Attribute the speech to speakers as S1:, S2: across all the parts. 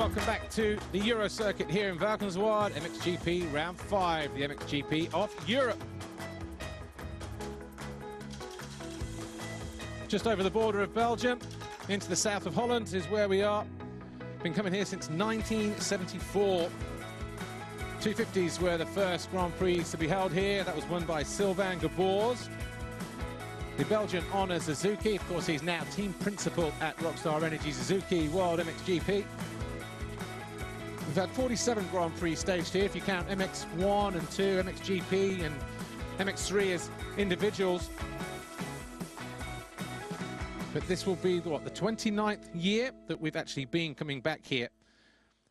S1: welcome back to the Euro circuit here in Valkenswaard, MXGP round 5, the MXGP of Europe. Just over the border of Belgium, into the south of Holland is where we are. Been coming here since 1974. 250s were the first Grand Prix to be held here. That was won by Sylvain Gabors. The Belgian Honor Suzuki, of course, he's now team principal at Rockstar Energy Suzuki World MXGP. We've had 47 Grand Prix staged here, if you count MX1 and 2, MXGP and MX3 as individuals. But this will be, what, the 29th year that we've actually been coming back here.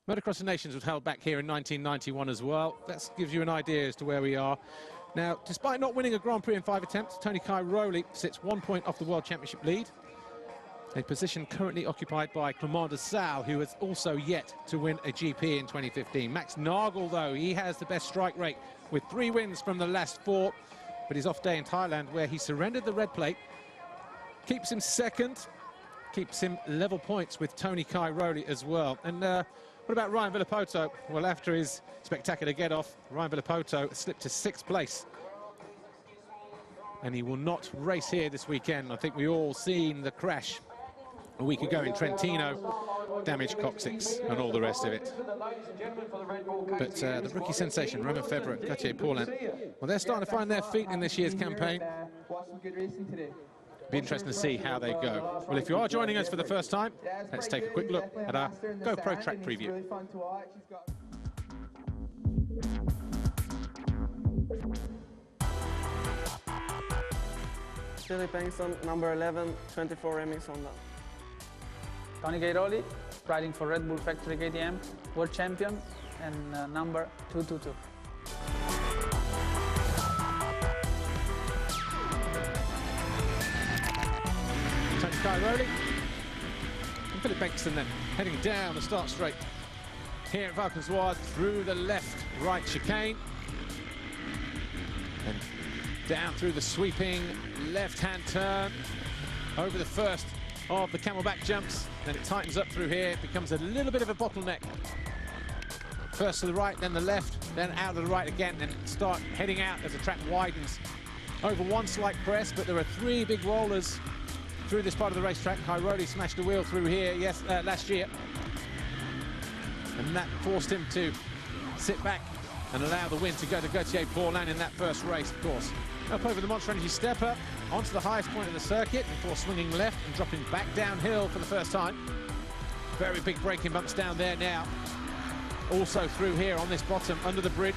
S1: Motocross of Nations was held back here in 1991 as well. That gives you an idea as to where we are. Now, despite not winning a Grand Prix in 5 attempts, Tony Cairoli sits 1 point off the World Championship lead. A position currently occupied by Clément de Sal, who has also yet to win a GP in 2015. Max Nagel, though, he has the best strike rate with 3 wins from the last 4. But his off day in Thailand, where he surrendered the red plate, keeps him second, keeps him level points with Tony Cairoli as well. And what about Ryan Villapoto? Well, after his spectacular get-off, Ryan Villapoto slipped to 6th place. And he will not race here this weekend. I think we all seen the crash a week ago in Trentino, damaged coccyx and all the rest of it. But the rookie sensation, Romain Febvre, Gauthier Paulin, well, they're starting to find their feet in this year's campaign. Be interesting to see how they go. Well, if you are joining us for the first time, let's take a quick look at our GoPro track preview.
S2: Philip Engson, number 11, 24 MX Honda.
S3: Tony Cairoli, riding for Red Bull Factory KTM, world champion, and number 222.
S1: Tony Cairoli and Philip Engson then heading down the start straight here at Valkenswaard through the left-right chicane and down through the sweeping left-hand turn over the first of the camelback jumps. Then it tightens up through here. It becomes a little bit of a bottleneck. First to the right, then the left, then out of the right again, and start heading out as the track widens over one slight crest. But there are 3 big rollers through this part of the racetrack. Cairoli smashed a wheel through here last year, and that forced him to sit back and allow the win to go to Gauthier Paulin in that first race, of course. Up over the Monster Energy step-up, onto the highest point of the circuit before swinging left and dropping back downhill for the first time. Very big braking bumps down there now. Also through here on this bottom, under the bridge.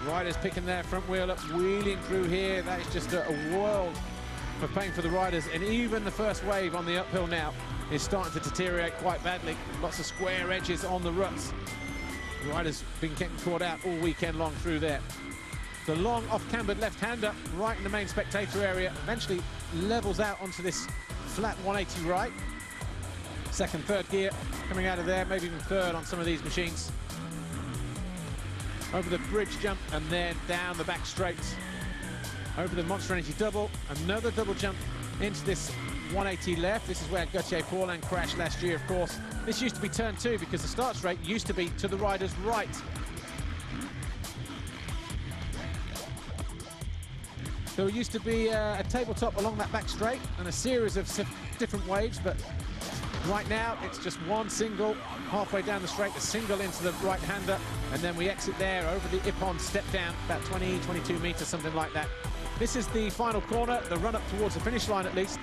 S1: Riders picking their front wheel up, wheeling through here. That is just a world of pain for the riders. And even the first wave on the uphill now is starting to deteriorate quite badly. Lots of square edges on the ruts. The riders been getting caught out all weekend long through there. The long off-cambered left-hander right in the main spectator area eventually levels out onto this flat 180 right. Second, third gear coming out of there, maybe even third on some of these machines. Over the bridge jump and then down the back straights. Over the Monster Energy double, another double jump into this 180 left. This is where Gauthier Paulin crashed last year, of course. This used to be turn 2 because the start straight used to be to the rider's right. There used to be a tabletop along that back straight and a series of different waves, but right now it's just one single halfway down the straight, a single into the right-hander, and then we exit there over the Ippon step down, about 20, 22 meters, something like that. This is the final corner, the run up towards the finish line at least.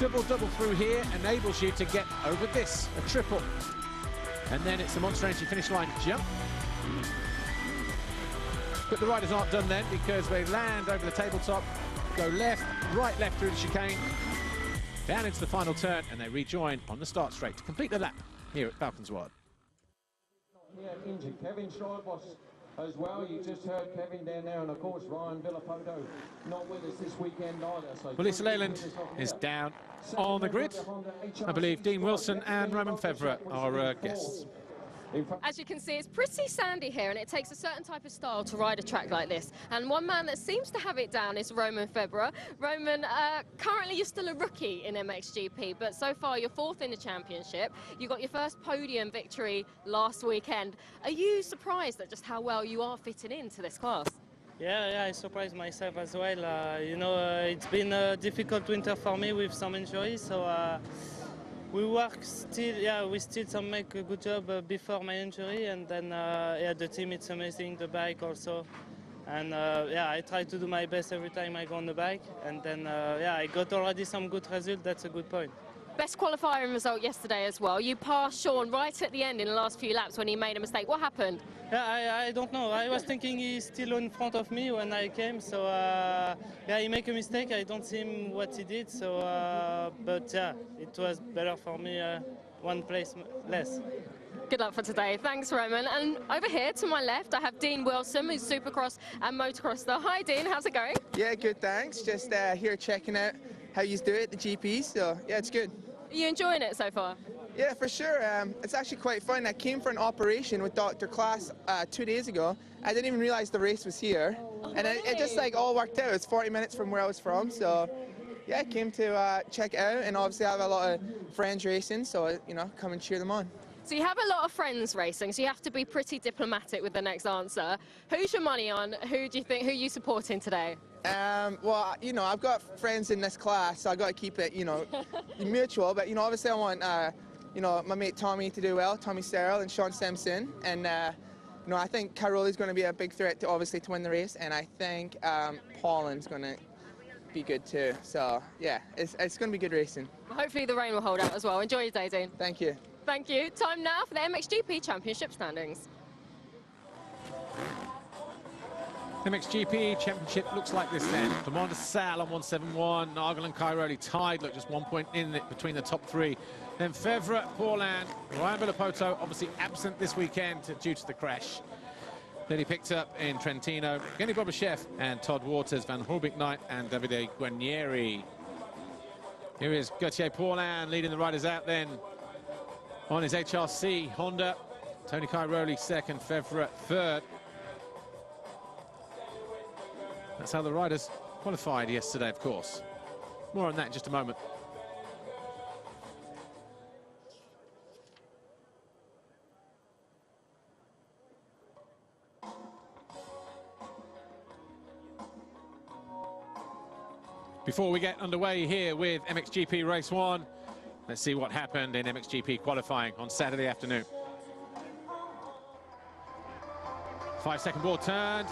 S1: Double through here enables you to get over this, a triple. And then it's the Monster Energy finish line jump. But the riders aren't done then because they land over the tabletop, go left, right, left through the chicane, down into the final turn, and they rejoin on the start straight to complete the lap here at Valkenswaard.
S4: Yeah, injured. Kevin Schreiber as well. You just heard Kevin down there, and of course Ryan Villapoto not with us this weekend either. So
S1: well, Lisa Leyland is down on the grid. I believe Dean Wilson and Romain Febvre are guests.
S5: As you can see, it's pretty sandy here, and it takes a certain type of style to ride a track like this. And one man that seems to have it down is Roman Febvre. Roman, currently you're still a rookie in MXGP, but so far you're fourth in the championship. You got your first podium victory last weekend. Are you surprised at just how well you are fitting into this class?
S6: Yeah, I surprised myself as well. It's been a difficult winter for me with some injuries, so we work still. We still make a good job before my injury, and then the team, it's amazing, the bike also, and I try to do my best every time I go on the bike, and then I got already some good results. That's a good point.
S5: Best qualifying result yesterday as well. You passed Sean right at the end in the last few laps when he made a mistake. What happened?
S6: Yeah, I don't know. I was thinking he's still in front of me when I came, so he made a mistake. I don't see him what he did, so but it was better for me, one place less.
S5: Good luck for today. Thanks, Roman. And over here to my left, I have Dean Wilson, who's Supercross and Motocross star. Hi, Dean. How's it going?
S7: Yeah, good, thanks. Just here checking out how you do it, the GP, so yeah, it's good.
S5: Are you enjoying it so far?
S7: Yeah, for sure. It's actually quite fun. I came for an operation with Dr. Klaas 2 days ago. I didn't even realize the race was here. And it just like all worked out. It's 40 minutes from where I was from, so yeah, I came to check it out, and obviously I have a lot of friends racing, so come and cheer them on.
S5: So you have a lot of friends racing, so you have to be pretty diplomatic with the next answer. Who's your money on? Who are you supporting today?
S7: Well, I've got friends in this class, so I got to keep it, mutual. But obviously I want, my mate Tommy to do well, Tommy Searle and Sean Simpson, and I think Cairoli's going to be a big threat to win the race, and I think Paulin's going to be good too. So yeah, it's going to be good racing.
S5: Well, hopefully the rain will hold out as well. Enjoy your day, Dean.
S7: Thank you.
S5: Thank you. Time now for the MXGP Championship standings.
S1: MXGP Championship looks like this then. Commander Sal on 171, Nagel and Cairoli tied, look, just 1 point in it between the top three. Then Febvre, Paulin, Ryan Villapoto, obviously absent this weekend due to the crash. Then he picked up in Trentino, Evgeny Bobryshev and Todd Waters, Van Horbik-Knight and Davide Guarnieri. Here is Gauthier Paulin leading the riders out then on his HRC Honda. Tony Cairoli second, Febvre third. That's how the riders qualified yesterday, of course. More on that in just a moment. Before we get underway here with MXGP Race 1, let's see what happened in MXGP qualifying on Saturday afternoon. 5-second board turned.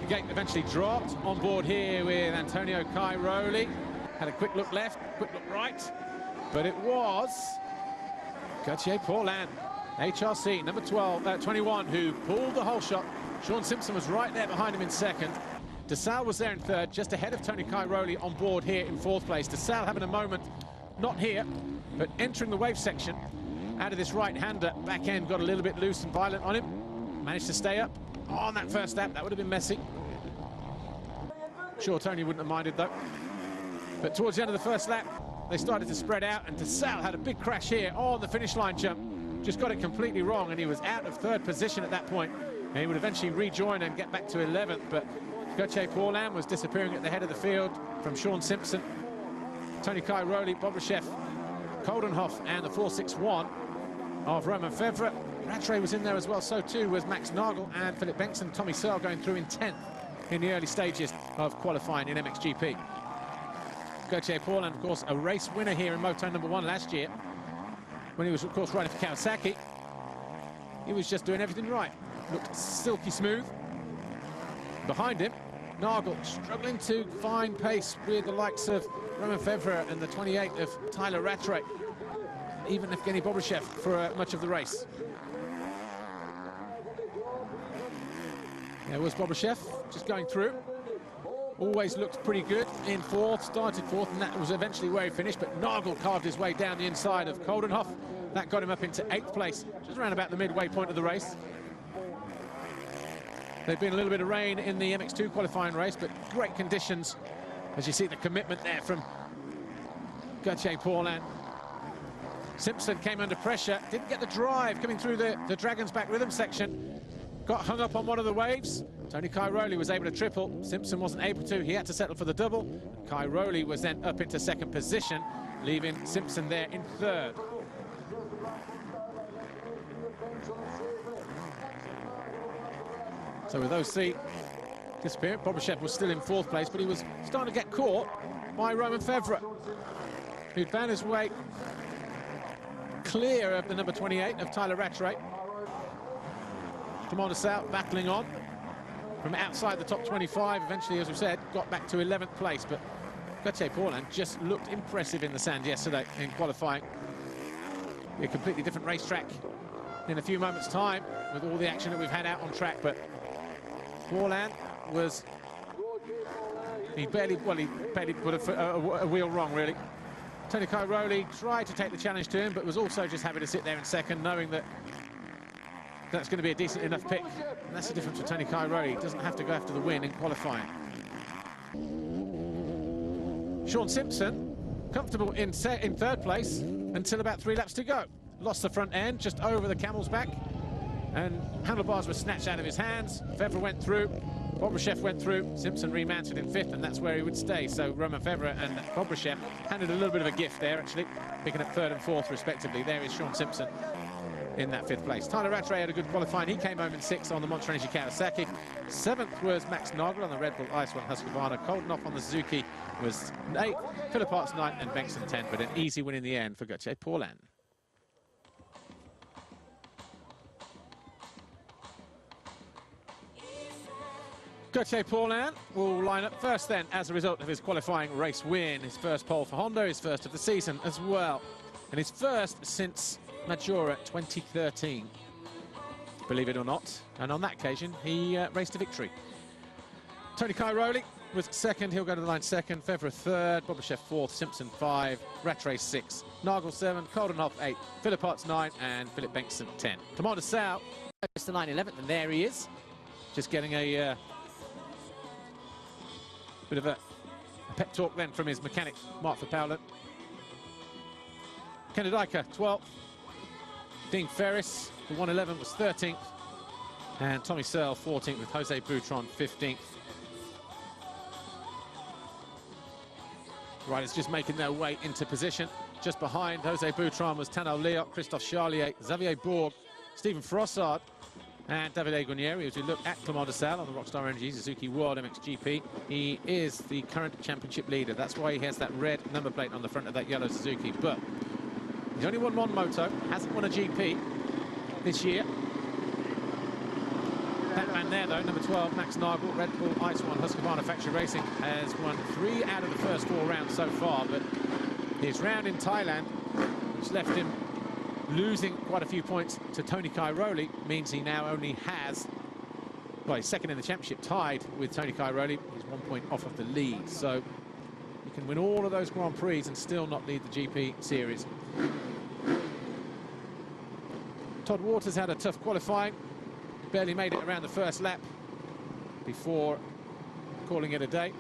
S1: The gate eventually dropped. On board here with Antonio Cairoli. Had a quick look left, quick look right. But it was Gauthier Paulin, HRC, number 21, who pulled the whole shot. Sean Simpson was right there behind him in second. DeSalle was there in third, just ahead of Tony Cairoli on board here in fourth place. DeSalle having a moment, not here, but entering the wave section. Out of this right-hander, back end got a little bit loose and violent on him. Managed to stay up on that first lap. That would have been messy. Sure, Tony wouldn't have minded though. But towards the end of the first lap, they started to spread out, and DeSalle had a big crash here on the finish line jump. Just got it completely wrong, and he was out of third position at that point. And he would eventually rejoin and get back to 11th, but Gauthier Paulin was disappearing at the head of the field from Sean Simpson. Tony Cairoli, Bobryshev, Koldenhoff, and the 461 of Roman Febvre. Rattray was in there as well, so too was Max Nagel and Philip Bengtson. Tommy Searle going through in 10th in the early stages of qualifying in MXGP. Gauthier Paulin, of course, a race winner here in Moto number 1 last year, when he was, of course, riding for Kawasaki. He was just doing everything right. Looked silky smooth. Behind him, Nagel struggling to find pace with the likes of Roman Febvre and the 28 of Tyler Rattray. Even Evgeny Bobryshev for much of the race. There was Bobryshev just going through. Always looked pretty good in fourth, started fourth, and that was eventually where he finished. But Nagel carved his way down the inside of Koldenhoff. That got him up into 8th place, just around about the midway point of the race. There'd been a little bit of rain in the MX2 qualifying race, but great conditions. As you see the commitment there from Gauthier Paulin. Simpson came under pressure, didn't get the drive coming through the Dragon's Back rhythm section. Got hung up on one of the waves. Tony Cairoli was able to triple. Simpson wasn't able to. He had to settle for the double. Cairoli was then up into second position, leaving Simpson there in third. So with those three disappearing, Bobryshev was still in fourth place, but he was starting to get caught by Roman Febvre, who'd found his way clear of the number 28 of Tyler Rattray. Commander South battling on from outside the top 25. Eventually, as we said, got back to 11th place, but Gauthier Paulin just looked impressive in the sand yesterday in qualifying. Be a completely different racetrack in a few moments' time with all the action that we've had out on track, but Paulin was... He barely put a wheel wrong, really. Tony Cairoli tried to take the challenge to him, but was also just happy to sit there in second, knowing that that's going to be a decent enough pick. And that's the difference with Tony Cairoli. He doesn't have to go after the win in qualifying. Sean Simpson, comfortable in third place until about 3 laps to go. Lost the front end just over the camel's back, and handlebars were snatched out of his hands. Febvre went through, Bobryshev went through, Simpson remounted in 5th, and that's where he would stay. So Roman Febvre and Bobryshev handed a little bit of a gift there, actually, picking up 3rd and 4th respectively. There is Sean Simpson in that 5th place. Tyler Rattray had a good qualifying. He came home in 6th on the Monster Energy Kawasaki. 7th was Max Nagel on the Red Bull Ice 1 Husqvarna. Koldenhoff on the Suzuki was 8th, Philip Arts 9th, and Bengtson 10th, but an easy win in the end for Gauthier Paulin. Gauthier Paulin will line up first then as a result of his qualifying race win. His first pole for Honda, his first of the season as well. And his first since Maggiora 2013, believe it or not. And on that occasion, he raced to victory. Tony Cairoli was second. He'll go to the line second. Febvre 3rd, Bobryshev 4th, Simpson 5, Rattray 6, Nagel 7, Koldenhoff 8, Philip Arts 9, and Philip Bengtson 10. Commander South goes to line 11th, and there he is. Just getting a bit of a pep talk then from his mechanic, Mark Verpaulen. Kenneth Dyker, 12th. Dean Ferris, the 111, was 13th. And Tommy Searle, 14th, with Jose Boutron, 15th. Riders just making their way into position. Just behind Jose Boutron was Tano Leoc, Christophe Charlier, Xavier Bourg, Stephen Frossard, and Davide Guarnieri. As we look at Clément de Sale on the Rockstar Energy Suzuki World MXGP, he is the current championship leader. That's why he has that red number plate on the front of that yellow Suzuki. But he's only won one moto, hasn't won a GP this year. That man there, though, number 12, Max Nagel, Red Bull Ice 1 Husqvarna Factory Racing, has won 3 out of the first 4 rounds so far. But his round in Thailand, which left him losing quite a few points to Tony Cairoli, means he now only has, well, he's second in the championship, tied with Tony Cairoli. He's 1 point off of the lead, so he can win all of those Grand Prix and still not lead the GP series. Todd Waters had a tough qualifying, barely made it around the first lap before calling it a day.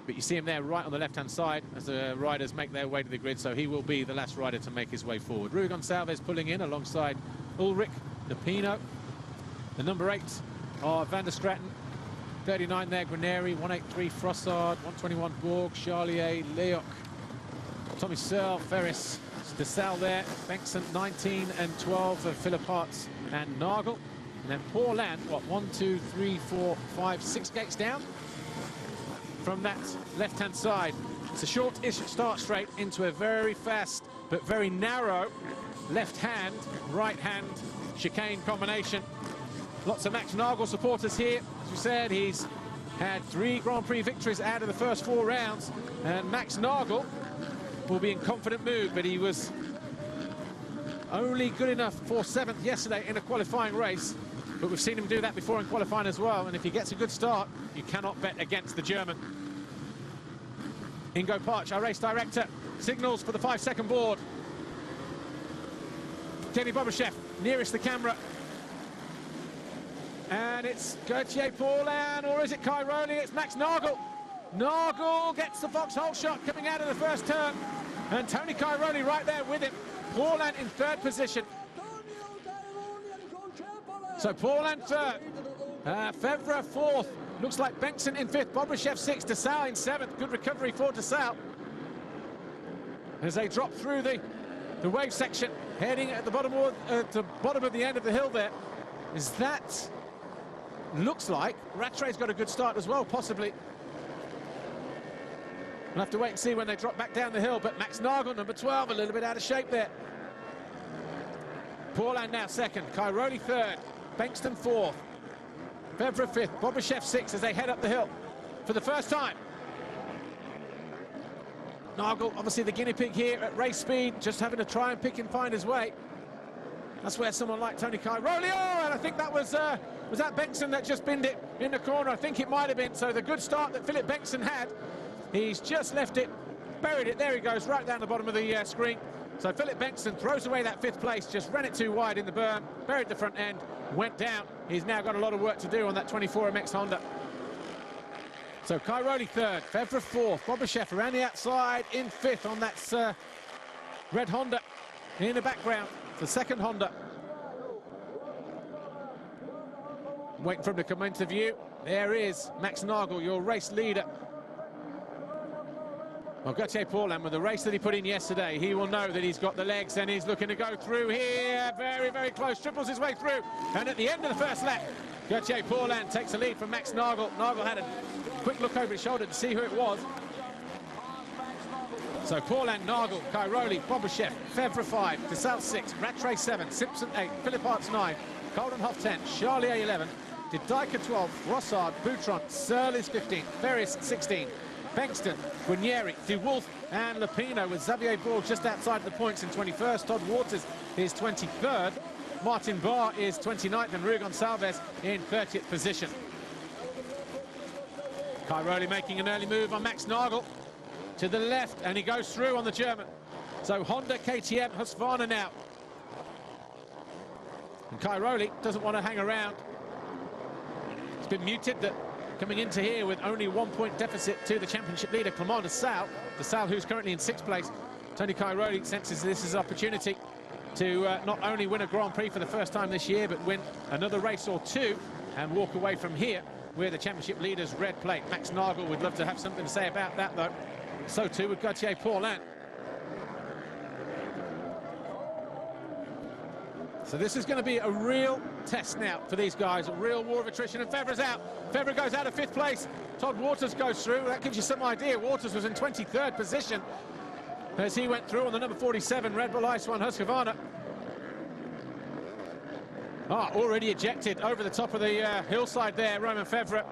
S1: But you see him there right on the left-hand side as the riders make their way to the grid, so he will be the last rider to make his way forward. Rui Gonçalves pulling in alongside Ulrich Lupino. The number 8 are Van der Straten, 39 there, Guarnieri, 183 Frossard, 121 Bourg, Charlier, Leoc, Tommy Searle, Ferris, de Sale there, Bengtson 19 and 12 for Philip Arts and Nagel. And then Paulin, what, 1, 2, 3, 4, 5, 6 gates down from that left-hand side. It's a short-ish start straight into a very fast but very narrow left-hand, right-hand chicane combination. Lots of Max Nagel supporters here. As we said, he's had 3 Grand Prix victories out of the first 4 rounds, and Max Nagel will be in confident mood, but he was only good enough for 7th yesterday in a qualifying race. But we've seen him do that before in qualifying as well, and if he gets a good start, you cannot bet against the German. Ingo Parch, our race director, signals for the 5-second board. Kenny Bobryshev nearest the camera. And it's Gauthier Paulin, or is it Cairoli? It's Max Nagel. Nagel gets the foxhole shot coming out of the first turn, and Tony Cairoli right there with him. Paulin in third position. So Paulin third, Fevre fourth. Looks like Bengtson in fifth, Bobryshev sixth, Desau in seventh. Good recovery for Desau as they drop through the wave section, heading at the bottom of the end of the hill there. Is that, looks like Rattray's got a good start as well, possibly. We'll have to wait and see when they drop back down the hill, but Max Nagel, number 12, a little bit out of shape there. Paulin now second, Cairoli third, Bengtson fourth, Fevre fifth, Bobryshev sixth as they head up the hill for the first time. Nagel, obviously the guinea pig here at race speed, just having to try and pick and find his way. That's where someone like Tony Cairoli, and I think that was that Bengtson that just binned it in the corner? I think it might have been. So the good start that Philip Bengtson had, he's just left it, buried it. There he goes, right down the bottom of the screen. So Philip Bengtson throws away that fifth place, just ran it too wide in the berm, buried the front end, went down. He's now got a lot of work to do on that 24 MX Honda. So Cairoli third, Fevre fourth, Bobryshev around the outside in fifth on that red Honda in the background, the second Honda. Waiting for him to come into view. There is Max Nagel, your race leader. Well, Gauthier Paulin, with the race that he put in yesterday, he will know that he's got the legs and he's looking to go through here. Very, very close, triples his way through. And at the end of the first lap, Gauthier Paulin takes the lead from Max Nagel. Nagel had a quick look over his shoulder to see who it was. So Paulin, Nagel, Cairoli, Bobryshev, Fevre 5, Desau 6, Rattray 7, Simpson 8, Philip Hartz 9, Coldenhoff 10, Charlier 11, De Dijker 12, Rossard, Boutron, Searle is 15, Ferris 16, Bengtson, Guarnieri, De Wolf and Lupino, with Xavier Bourg just outside the points in 21st. Todd Waters is 23rd. Martin Barr is 29th and Rui Gonçalves in 30th position. Cairoli making an early move on Max Nagel to the left, and he goes through on the German. So Honda, KTM, Husqvarna now. And Cairoli doesn't want to hang around. It's been muted that coming into here with only 1 point deficit to the championship leader, Clément Desau. Desau, who's currently in 6th place. Tony Cairoli senses this is an opportunity to not only win a Grand Prix for the first time this year, but win another race or two and walk away from here with the championship leader's red plate. Max Nagel would love to have something to say about that, though. So too would Gauthier Paulin. So this is going to be a real test now for these guys, a real war of attrition, and Fevre's out. Fevre goes out of 5th place. Todd Waters goes through. That gives you some idea. Waters was in 23rd position as he went through on the number 47 Red Bull Ice 1 Husqvarna. Already ejected over the top of the hillside there, Romain Fevre.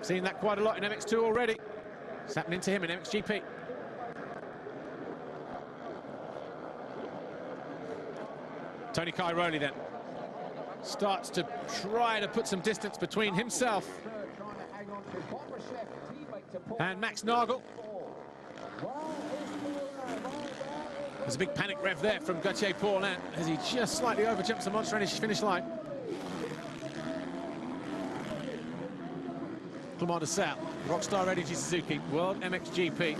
S1: Seen that quite a lot in MX2 already. It's happening to him in MXGP. Tony Cairoli then starts to try to put some distance between himself and Max Nagel. There's a big panic rev there from Gauthier Paulin as he just slightly overjumps the monster energy finish line. Clément Desau, Rockstar Energy Suzuki, World MXGP.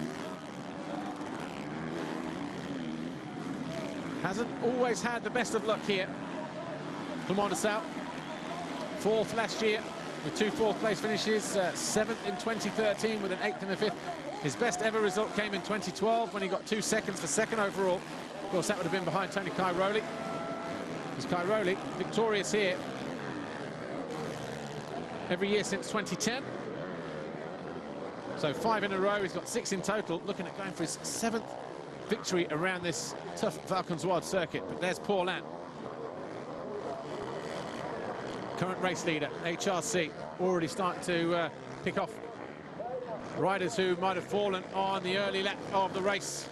S1: Hasn't always had the best of luck here. Clément Desau, 4th last year with 2 4th place finishes, 7th in 2013 with an 8th and a 5th. His best ever result came in 2012 when he got 2 seconds for 2nd overall. Of course, that would have been behind Tony Cairoli. Because Cairoli victorious here every year since 2010. So 5 in a row, he's got 6 in total, looking at going for his 7th victory around this tough Valkenswaard circuit. But there's Paulin, current race leader, HRC, already starting to pick off riders who might have fallen on the early lap of the race.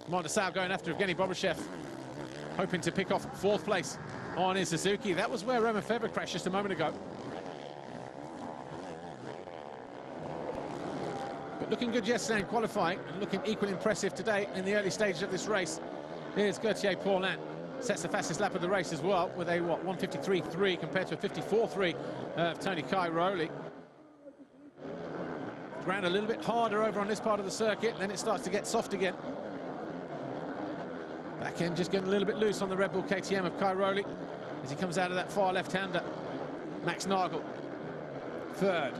S1: Clément Desau going after Evgeny Bobryshev, hoping to pick off 4th place on his Suzuki. That was where Romain Fevre crashed just a moment ago. But looking good yesterday in qualifying and looking equally impressive today in the early stages of this race. Here's Gauthier Paulin. Sets the fastest lap of the race as well with a, 1:53.3 compared to a 54.3 of Tony Cairoli. Ground a little bit harder over on this part of the circuit, then it starts to get soft again. Back end just getting a little bit loose on the Red Bull KTM of Cairoli as he comes out of that far left-hander. Max Nagel, third.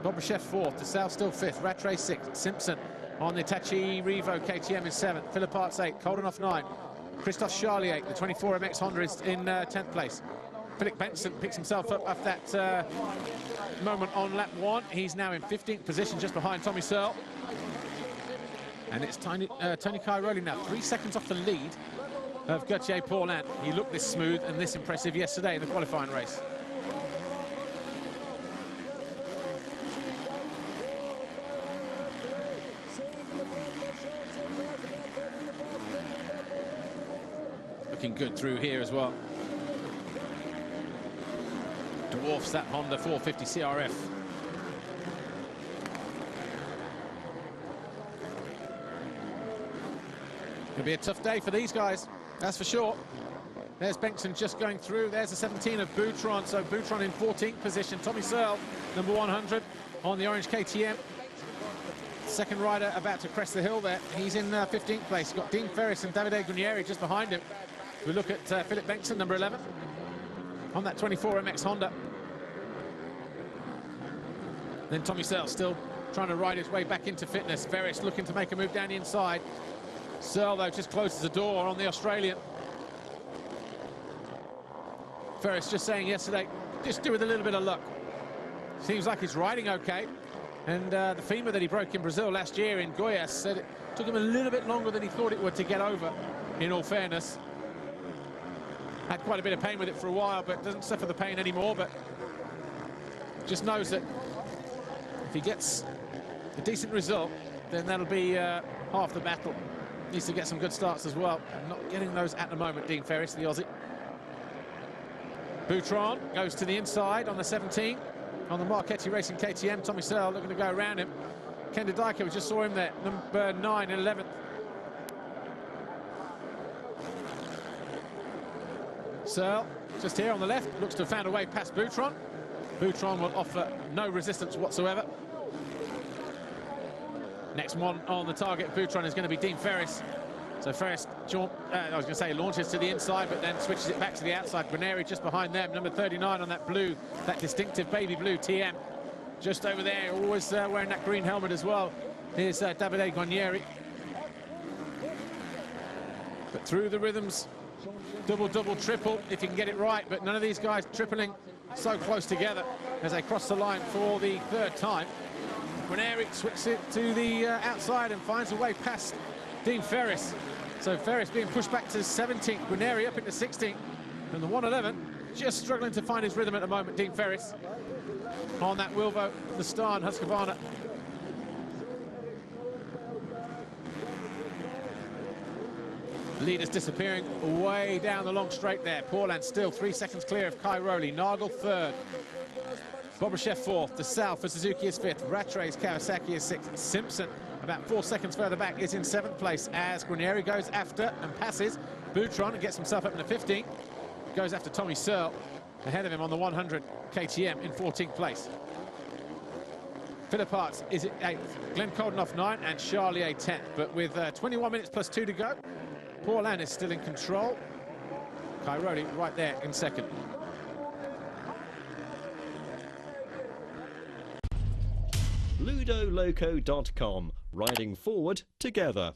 S1: Bobryshev fourth. DeSalle still fifth. Rattray sixth. Simpson on the Tachi Revo KTM is seventh. Philip Arts eighth. Koldenhoff nine. Christophe Charlier, the 24 MX Honda, is in 10th place. Philip Benson picks himself up after that moment on lap 1. He's now in 15th position, just behind Tommy Searle. And it's Tony Cairoli now, 3 seconds off the lead of Gauthier Paulin. He looked this smooth and this impressive yesterday in the qualifying race. Looking good through here as well. Dwarfs that Honda 450 CRF. It'll be a tough day for these guys, that's for sure. There's Bengtson just going through. There's the 17 of Boutron. So Boutron in 14th position. Tommy Searle, number 100 on the orange KTM. Second rider about to crest the hill there. He's in 15th place. You've got Dean Ferris and Davide Guarnieri just behind him. We look at Philip Bengtson, number 11, on that 24 MX Honda. Then Tommy Searle still trying to ride his way back into fitness. Ferris looking to make a move down the inside. Searle, though, just closes the door on the Australian. Ferris just saying yesterday, just do with a little bit of luck. Seems like he's riding okay. And the femur that he broke in Brazil last year in Goiás said it took him a little bit longer than he thought it would to get over, in all fairness. Had quite a bit of pain with it for a while, but doesn't suffer the pain anymore, but just knows that if he gets a decent result, then that'll be half the battle. Needs to get some good starts as well. Not getting those at the moment, Dean Ferris, the Aussie. Boutron goes to the inside on the 17. On the Marchetti Racing KTM, Tommy Searle looking to go around him. Ken de Dijker, we just saw him there, number 9 and 11th. Searle, just here on the left, looks to have found a way past Boutron. Boutron will offer no resistance whatsoever. Next one on the target, Boutron, is going to be Dean Ferris. So Ferris, launches to the inside, but then switches it back to the outside. Guarnieri just behind them, number 39 on that blue, that distinctive baby blue TM. Just over there, always wearing that green helmet as well. Here's Davide Guarnieri. But through the rhythms, double, double, triple, if you can get it right. But none of these guys tripling so close together as they cross the line for the third time. Guarnieri switches it to the outside and finds a way past Dean Ferris. So Ferris being pushed back to 17th, Guarnieri up into 16th, and the 111 just struggling to find his rhythm at the moment, Dean Ferris, on that Wilvo, the Star and Husqvarna. Leaders disappearing way down the long straight there. Paulin still 3 seconds clear of Cairoli. Nagel third. Bobryshev fourth. DeSalle for Suzuki is fifth. Rattray's Kawasaki is sixth. Simpson, about 4 seconds further back, is in 7th place as Guarnieri goes after and passes Boutron and gets himself up into 15th. Goes after Tommy Searle, ahead of him on the 100 KTM in 14th place. Philip Arts is at 8th. Glenn Koldenhoff 9th and Charlier 10th. But with 21 minutes plus 2 to go, Paulin is still in control. Cairoli right there in second.
S8: LudoLoco.com, riding forward together.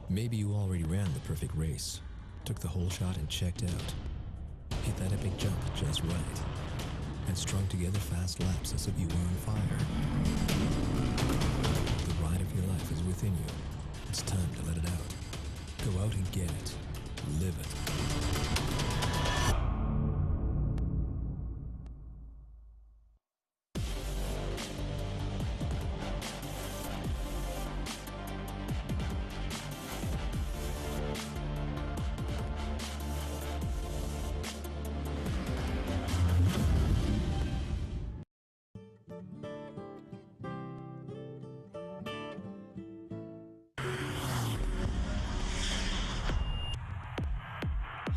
S9: Maybe you already ran the perfect race, took the whole shot and checked out, hit that epic jump just right, and strung together fast laps as if you were on fire. The ride of your life is within you. It's time to let it out. Go out and get it. Live it.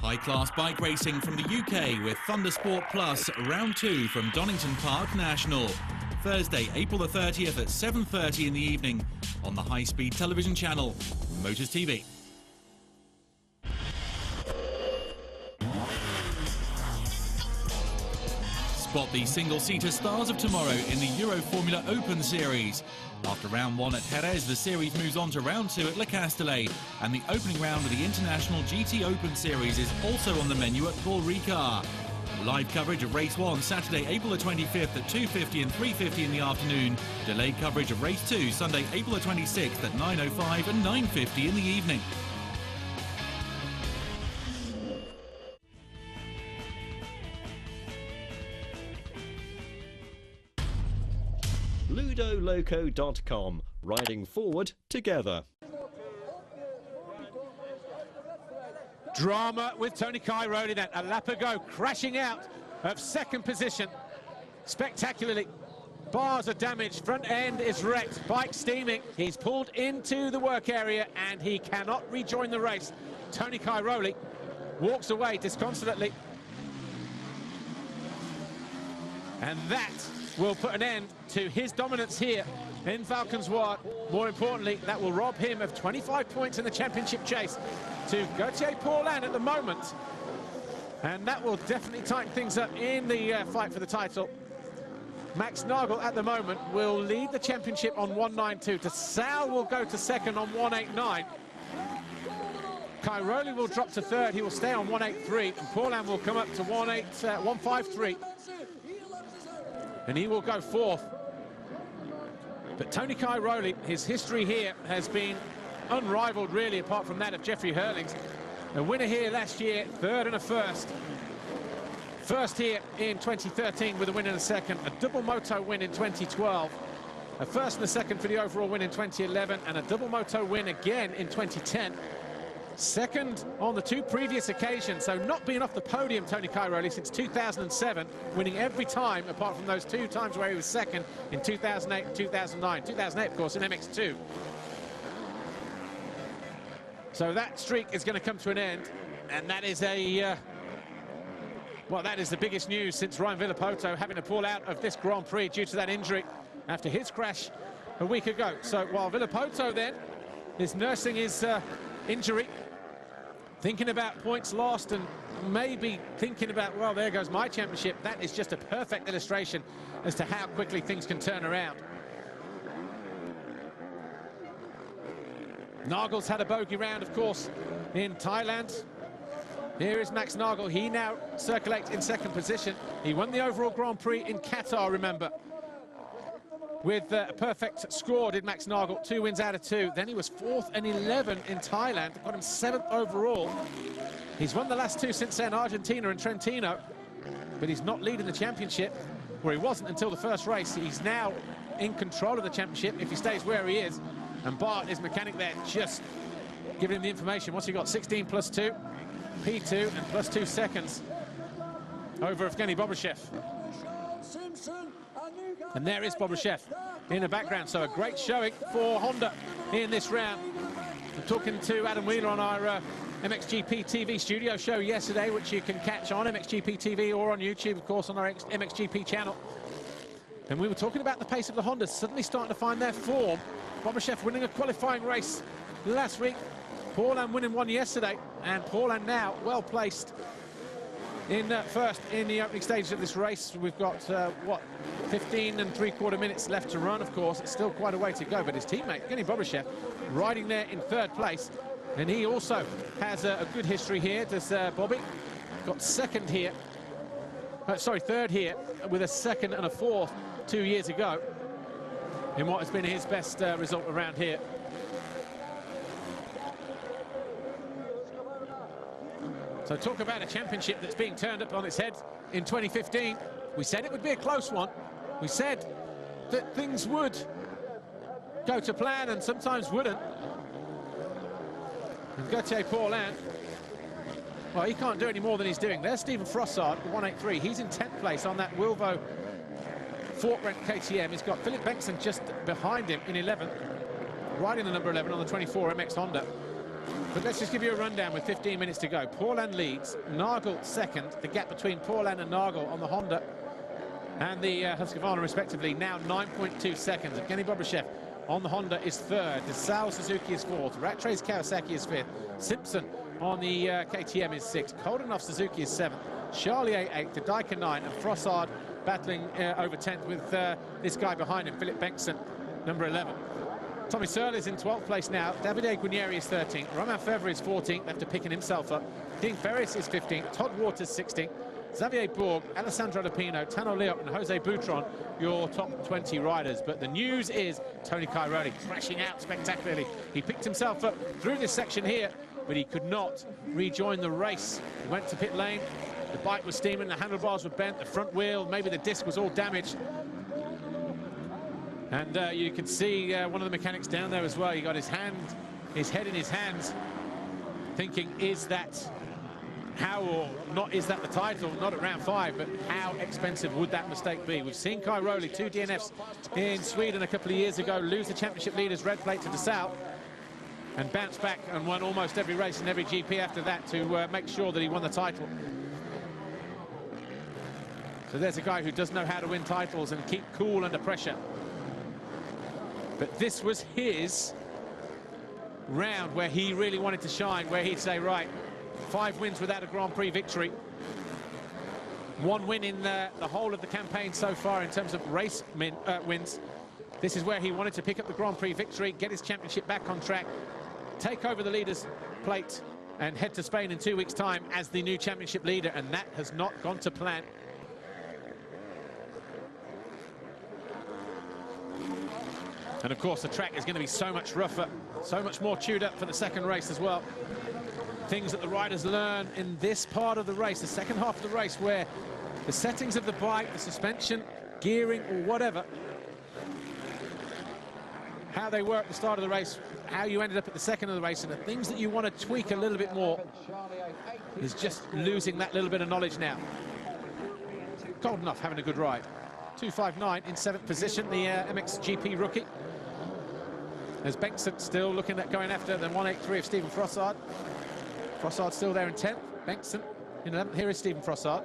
S10: High-class bike racing from the UK with Thundersport Plus Round 2 from Donington Park National. Thursday, April the 30th at 7:30 in the evening on the high-speed television channel, Motors TV. Spot the single-seater stars of tomorrow in the Euro Formula Open Series. After round 1 at Jerez, the series moves on to round 2 at Le Castellet, and the opening round of the International GT Open Series is also on the menu at Paul Ricard. Live coverage of race 1 Saturday, April the 25th at 2:50 and 3:50 in the afternoon. Delayed coverage of race 2 Sunday, April the 26th at 9:05 and 9:50 in the evening.
S8: LudoLoco.com, riding forward together.
S1: Drama with Tony Cairoli then. A lap ago, crashing out of second position. Spectacularly. Bars are damaged, front end is wrecked, bike steaming. He's pulled into the work area and he cannot rejoin the race. Tony Cairoli walks away disconsolately. And that will put an end to his dominance here in Valkenswaard. More importantly, that will rob him of 25 points in the championship chase to Gauthier Paulin at the moment. And that will definitely tighten things up in the fight for the title. Max Nagel at the moment will lead the championship on 192. Sal will go to second on 189. Cairoli will drop to third. He will stay on 183. And Paulin will come up to 153. And he will go fourth. But Tony Cairoli, his history here has been unrivaled, really, apart from that of Jeffrey Hurlings. A winner here last year, third and a first. First here in 2013 with a win and a second. A double moto win in 2012. A first and a second for the overall win in 2011. And a double moto win again in 2010. Second on the 2 previous occasions, so not being off the podium, Tony Cairoli, since 2007, winning every time apart from those 2 times where he was second in 2008 and 2009. 2008, of course, in MX2. So that streak is going to come to an end, and that is well, that is the biggest news since Ryan Villapoto having to pull out of this Grand Prix due to that injury after his crash a week ago. So while Villapoto then is nursing his injury, thinking about points lost and maybe thinking about, well, there goes my championship. That is just a perfect illustration as to how quickly things can turn around. Nagel's had a bogey round, of course, in Thailand. Here is Max Nagel. He now circulates in second position. He won the overall Grand Prix in Qatar, remember, with a perfect score, did Max Nagel, 2 wins out of 2. Then he was 4th and 11 in Thailand, got him 7th overall. He's won the last 2 since then, Argentina and Trentino, but he's not leading the championship, where he wasn't until the first race. He's now in control of the championship if he stays where he is. And Bart, his mechanic there, just giving him the information. What's he got? 16 plus 2, P2, and plus 2 seconds over Evgeny Bobryshev. And there is Bobryshev in the background. So a great showing for Honda in this round. I'm talking to Adam Wheeler on our MXGP TV studio show yesterday, which you can catch on MXGP TV or on YouTube, of course, on our MXGP channel. And we were talking about the pace of the Hondas suddenly starting to find their form. Bobryshev winning a qualifying race last week. Paulin winning one yesterday. And Paulin now well placed in first in the opening stages of this race. We've got, what, 15 3/4 minutes left to run, of course. It's still quite a way to go, but his teammate, Evgeny Bobryshev, riding there in third place. And he also has a good history here. Does Bobby? Got second here. Sorry, third here, with a second and a fourth 2 years ago in what has been his best result around here. So talk about a championship that's being turned up on its head in 2015. We said it would be a close one. We said that things would go to plan and sometimes wouldn't. And Gauthier Paulin, well, he can't do any more than he's doing. There's Stephen Frossard, 183. He's in 10th place on that Wilvo Fort-Brent KTM. He's got Philip Bengtson just behind him in 11th, riding the number 11 on the 24 MX Honda. But let's just give you a rundown with 15 minutes to go. Paulin leads, Nagel second. The gap between Paulin and Nagel on the Honda and the Husqvarna respectively now 9.2 seconds. Evgeny Bobryshev on the Honda is third. Desao Suzuki is fourth. Rattray's Kawasaki is fifth. Simpson on the KTM is sixth. Koldenhoff Suzuki is seventh. Charlier eighth. Didika ninth. And Frossard battling over 10th with this guy behind him, Philip Bengtsson, number 11. Tommy Searle is in 12th place now. Davide Guarnieri is 13th. Romain Fevre is 14th after picking himself up. Dean Ferris is 15th. Todd Waters 16th. Xavier Bourg, Alessandro Lupino, Tano Leop and Jose Boutron, your top 20 riders. But the news is Tony Cairoli crashing out spectacularly. He picked himself up through this section here, but he could not rejoin the race. He went to pit lane. The bike was steaming, the handlebars were bent, the front wheel, maybe the disc was all damaged. And you can see one of the mechanics down there as well. He got his head in his hands, thinking, is that how or not, is that the title? Not at round 5, but how expensive would that mistake be? We've seen Cairoli, 2 DNFs in Sweden a couple of years ago, lose the championship leaders red plate to Desau, and bounce back and won almost every race and every GP after that to make sure that he won the title. So there's a guy who does know how to win titles and keep cool under pressure. But this was his round where he really wanted to shine, where he'd say, right, 5 wins without a Grand Prix victory. 1 win in the whole of the campaign so far in terms of race wins. This is where he wanted to pick up the Grand Prix victory, get his championship back on track, take over the leaders' plate and head to Spain in 2 weeks' time as the new championship leader, and that has not gone to plan. And of course the track is going to be so much rougher, so much more chewed up for the second race as well. Things that the riders learn in this part of the race, the second half of the race, where the settings of the bike, the suspension, gearing or whatever, how they work at the start of the race, how you ended up at the second of the race, and the things that you want to tweak a little bit more, is just losing that little bit of knowledge now. Koldenhoff having a good ride. 259 in 7th position, the MXGP rookie. There's Bengtsson still looking at going after the 183 of Stephen Frossard. Frossard still there in 10th. Bengtsson in 11th. Here is Stephen Frossard.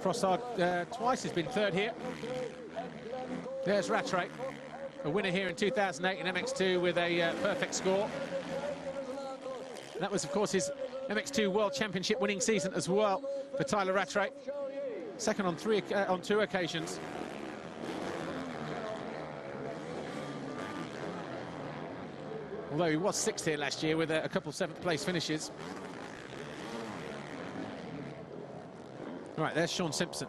S1: Frossard twice has been third here. There's Rattray, a winner here in 2008 in MX2 with a perfect score. That was, of course, his MX2 World Championship winning season as well for Tyler Rattray. Second on 2 occasions. Although he was 6th here last year with a couple of 7th place finishes. All right, there's Sean Simpson.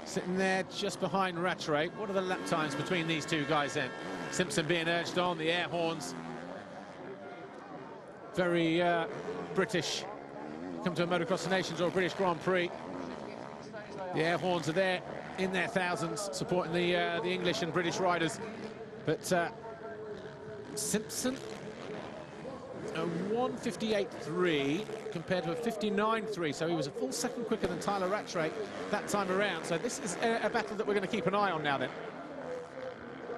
S1: Sitting there just behind Rattray. What are the lap times between these two guys then? Simpson being urged on, the air horns. Very British. Come to a Motocross of Nations or a British Grand Prix. The air horns are there in their thousands, supporting the English and British riders. But Simpson, a 1:58.3 compared to a 59.3, so he was a full second quicker than Tyler Rattray that time around. So this is a battle that we're going to keep an eye on now then,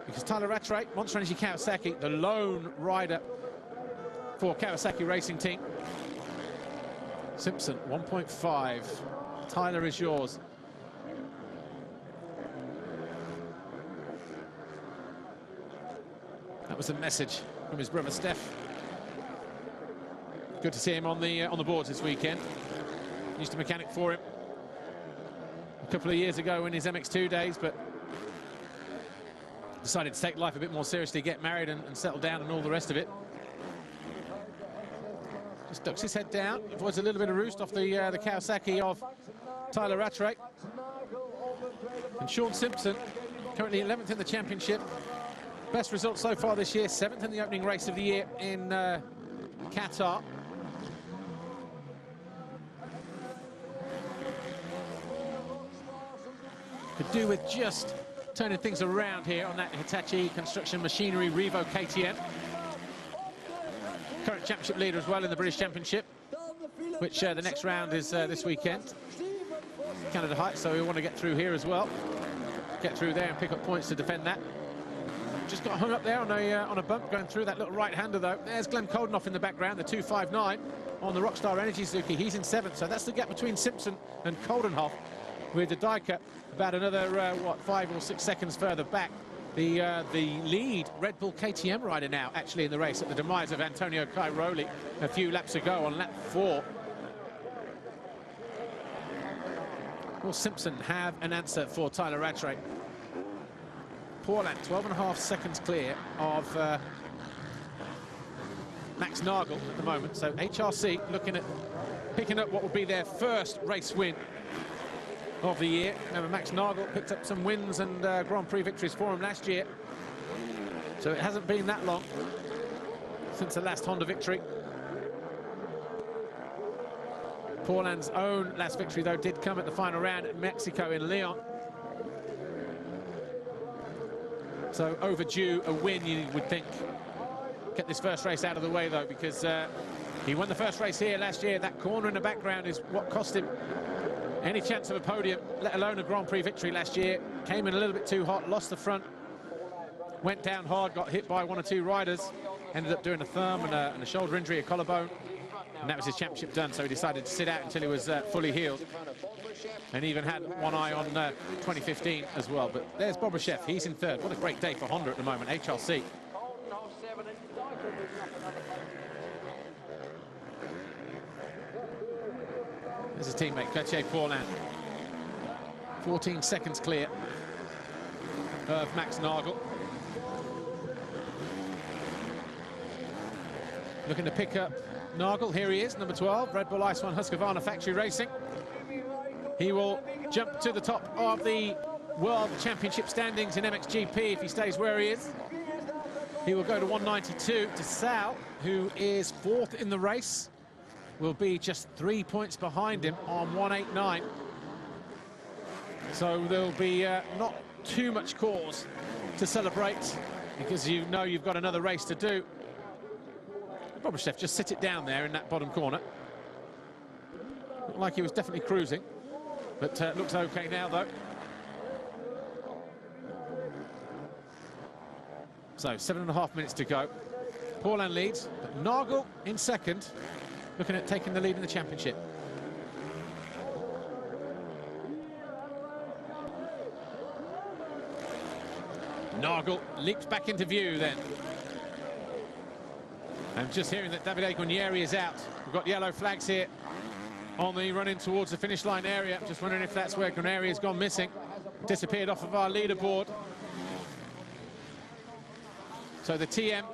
S1: because Tyler Rattray, Monster Energy Kawasaki, the lone rider for Kawasaki Racing Team. Simpson 1.5. Tyler is yours. That was a message from his brother Steph. Good to see him on the boards this weekend. Used to mechanic for him a couple of years ago in his MX2 days, but decided to take life a bit more seriously, get married and settle down and all the rest of it. Just ducks his head down, avoids a little bit of roost off the Kawasaki of Tyler Rattray. And Sean Simpson, currently 11th in the championship. Best result so far this year, 7th in the opening race of the year in Qatar. Could do with just turning things around here on that Hitachi Construction Machinery Revo KTM. Current championship leader as well in the British Championship, which the next round is this weekend. Canada Heights, so we want to get through here as well. get through there and pick up points to defend that. Just got hung up there on a bump going through that little right-hander, though. There's Glenn Coldenoff in the background, the 2.59 on the Rockstar Energy Suzuki. He's in 7th, so that's the gap between Simpson and Coldenoff, with the Dyker about another, 5 or 6 seconds further back. The lead Red Bull KTM rider now actually in the race at the demise of Antonio Cairoli a few laps ago on lap 4. Will Simpson have an answer for Tyler Rattray? Paulin 12.5 seconds clear of Max Nagel at the moment, so HRC looking at picking up what will be their first race win of the year. Remember, Max Nagel picked up some wins and Grand Prix victories for him last year, so it hasn't been that long since the last Honda victory. Paulin's own last victory, though, did come at the final round at Mexico in Leon. So overdue a win, you would think. Get this first race out of the way, though, because he won the first race here last year. That corner in the background is what cost him any chance of a podium, let alone a Grand Prix victory last year. Came in a little bit too hot, lost the front, went down hard, got hit by 1 or 2 riders, ended up doing a thumb and a shoulder injury, a collarbone, and that was his championship done, so he decided to sit out until he was fully healed, and even had one eye on 2015 as well. But there's Bobryshev, he's in 3rd. What a great day for Honda at the moment, HRC. There's his teammate, Gauthier Paulin. 14 seconds clear of Max Nagel. Looking to pick up Nagel, here he is, number 12, Red Bull Ice 1 Husqvarna Factory Racing. He will jump to the top of the World Championship standings in MXGP if he stays where he is. He will go to 192. to Sal, who is 4th in the race, will be just 3 points behind him on 189. So there'll be not too much cause to celebrate, because you know you've got another race to do. Bobryshev just sit it down there in that bottom corner. Looked like he was definitely cruising, but looks okay now, though. So 7.5 minutes to go. Paulin leads, but Nagel in 2nd, looking at taking the lead in the championship. Nagel leaps back into view then. I'm just hearing that Davide Guarnieri is out. We've got yellow flags here on the run in towards the finish line area. Just wondering if that's where Guarnieri has gone missing. Disappeared off of our leaderboard. So the TM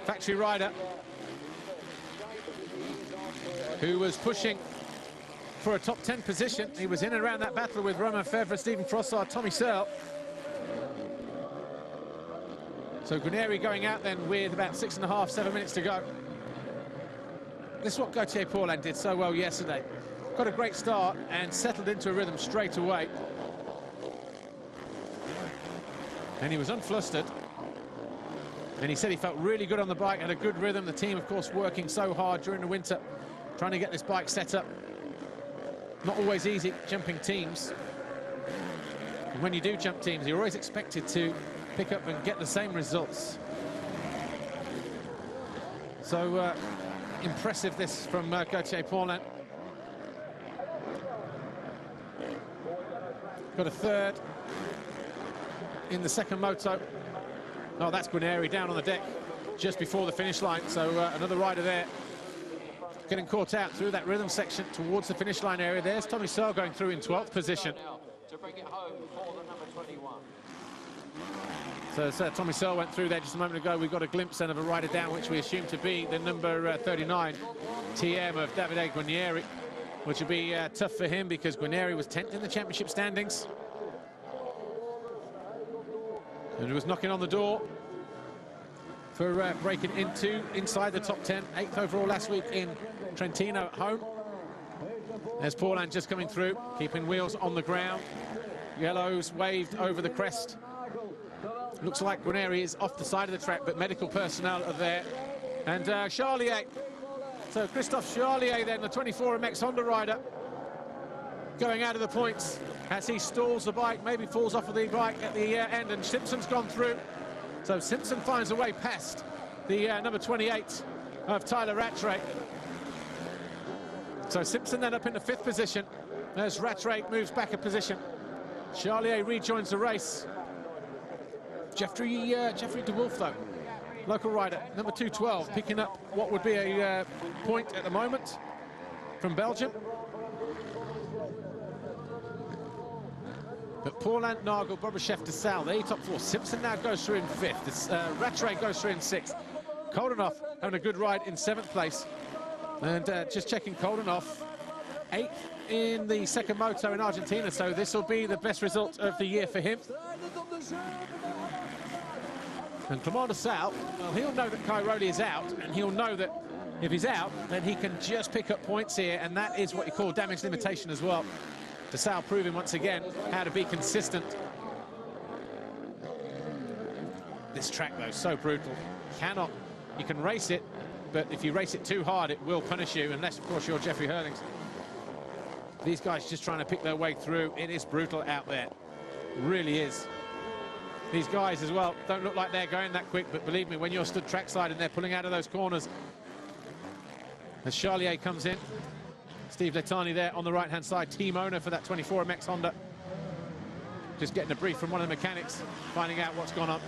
S1: factory rider, who was pushing for a top 10 position. He was in and around that battle with Romain Febvre, Stephen Frossard, Tommy Searle. So Guarnieri going out then with about 6.5, 7 minutes to go. This is what Gauthier Paulin did so well yesterday. Got a great start and settled into a rhythm straight away. And he was unflustered. And he said he felt really good on the bike, had a good rhythm. The team, of course, working so hard during the winter, trying to get this bike set up. Not always easy jumping teams. And when you do jump teams, you're always expected to pick up and get the same results. So impressive this from Gauthier Paulin. Got a 3rd in the 2nd moto. Oh, that's Guarnieri down on the deck just before the finish line. So another rider there getting caught out through that rhythm section towards the finish line area. There's Tommy Searle going through in 12th position.
S4: To bring it home for the number 21.
S1: So Tommy Searle went through there just a moment ago. We got a glimpse then of a rider down, which we assume to be the number 39 TM of Davide Guarnieri, which will be tough for him because Guarnieri was 10th in the championship standings. And he was knocking on the door for breaking inside the top 10. 8th overall last week in Trentino at home. There's Paulin just coming through, keeping wheels on the ground. Yellows waved over the crest. Looks like Guarnieri is off the side of the track, but medical personnel are there. And Charlier. So Christophe Charlier then, the 24 MX Honda rider. going out of the points as he stalls the bike, maybe falls off of the bike at the end, and Simpson's gone through. So Simpson finds a way past the number 28 of Tyler Rattray. So Simpson then up in the 5th position as Rattray moves back a position. Charlier rejoins the race. Jeffrey de Wolf, though, local rider, number 212, picking up what would be a point at the moment from Belgium. But Paulin, Nagel, Bobryshev, de Salle, they top 4. Simpson now goes through in 5th. Rattray goes through in 6th. Koldenhoff having a good ride in 7th place. And just checking Koldenhoff, 8th in the second moto in Argentina, so this will be the best result of the year for him. And Clement de Salle, well, he'll know that Cairoli is out, and he'll know that if he's out, then he can just pick up points here, and that is what you call damage limitation as well. De Salle proving once again how to be consistent. This track, though, so brutal. You can race it, but if you race it too hard, it will punish you, unless, of course, you're Jeffrey Hurlings. These guys just trying to pick their way through. It is brutal out there. It really is. These guys as well don't look like they're going that quick, but believe me, when you're stood trackside and they're pulling out of those corners, as Charlier comes in, Steve Letani there on the right-hand side, team owner for that 24 MX Honda. Just getting a brief from one of the mechanics, finding out what's gone on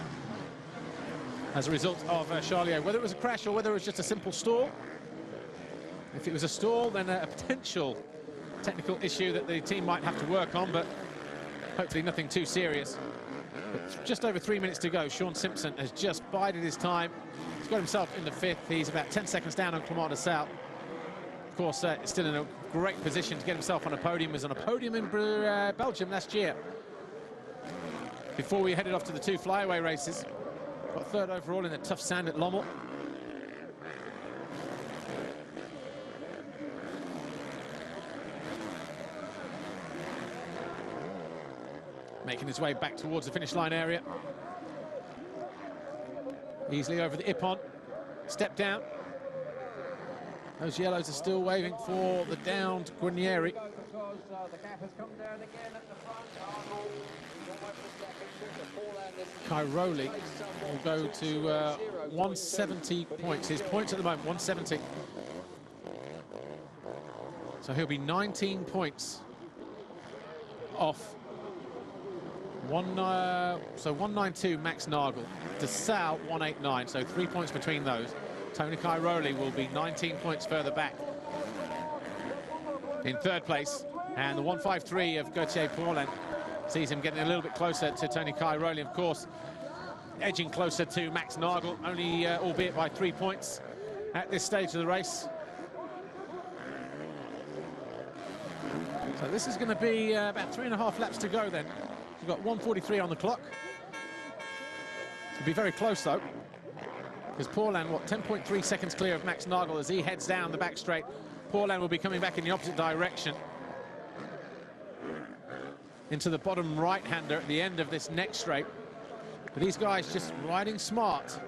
S1: as a result of Charlier, whether it was a crash or whether it was just a simple stall. If it was a stall, then a potential technical issue that the team might have to work on, but hopefully nothing too serious. But just over 3 minutes to go. Sean Simpson has just bided his time. He's got himself in the 5th. He's about 10 seconds down on Clement de Salle. Of course, still in a great position to get himself on a podium. He was on a podium in Belgium last year, before we headed off to the 2 flyaway races. Got 3rd overall in the tough sand at Lommel. Making his way back towards the finish line area. Easily over the Ippon. Step down. Those yellows are still waving for the downed Guarnieri. Cairoli will go to 170 points. His points at the moment, 170. So he'll be 19 points off. 192 Max Nagel, de Salle 189, so 3 points between those. Tony Cairoli will be 19 points further back in 3rd place, and the 153 of Gauthier Paulin sees him getting a little bit closer to Tony Cairoli, of course, edging closer to Max Nagel, only albeit by 3 points at this stage of the race. So this is going to be about 3.5 laps to go then. We've got 1:43 on the clock. It'll be very close, though, because Paulin, 10.3 seconds clear of Max Nagel as he heads down the back straight. Paulin will be coming back in the opposite direction into the bottom right-hander at the end of this next straight. But these guys just riding smart.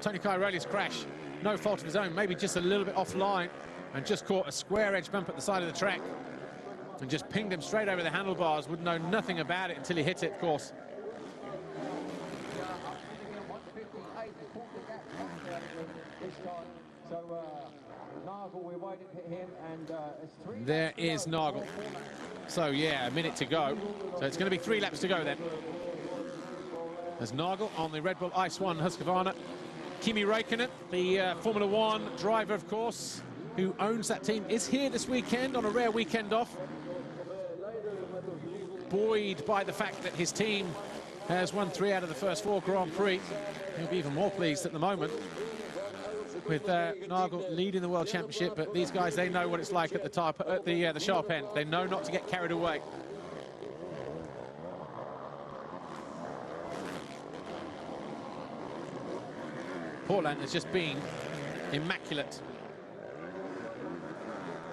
S1: Tony Cairoli's crash, no fault of his own, maybe just a little bit offline, and just caught a square edge bump at the side of the track and just pinged him straight over the handlebars. Would know nothing about it until he hit it, of course. There is Nagel. So yeah, a minute to go. So it's going to be 3 laps to go then. There's Nagel on the Red Bull Ice 1 Husqvarna. Kimi Räikkönen, the Formula 1 driver, of course, who owns that team, is here this weekend on a rare weekend off. Buoyed by the fact that his team has won 3 out of the first 4 Grand Prix. He'll be even more pleased at the moment with Nagel leading the World Championship, but these guys, they know what it's like at the top, at the sharp end. They know not to get carried away. Paulin has just been immaculate.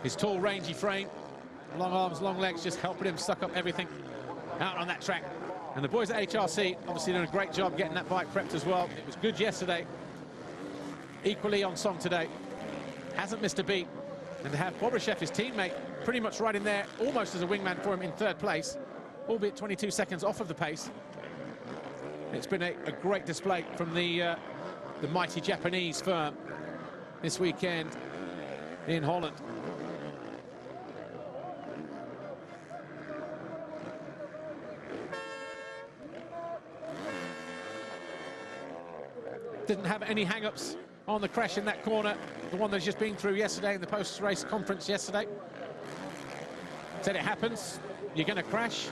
S1: His tall, rangy frame, long arms, long legs, just helping him suck up everything out on that track. And the boys at HRC obviously doing a great job getting that bike prepped as well. It was good yesterday, equally on song today. Hasn't missed a beat. And to have Bobryshev, his teammate, pretty much right in there, almost as a wingman for him in third place, albeit 22 seconds off of the pace. It's been a great display from the mighty Japanese firm this weekend in Holland. Didn't have any hang-ups on the crash in that corner, the one that's just been through yesterday in the post-race conference yesterday. Said it happens, you're going to crash.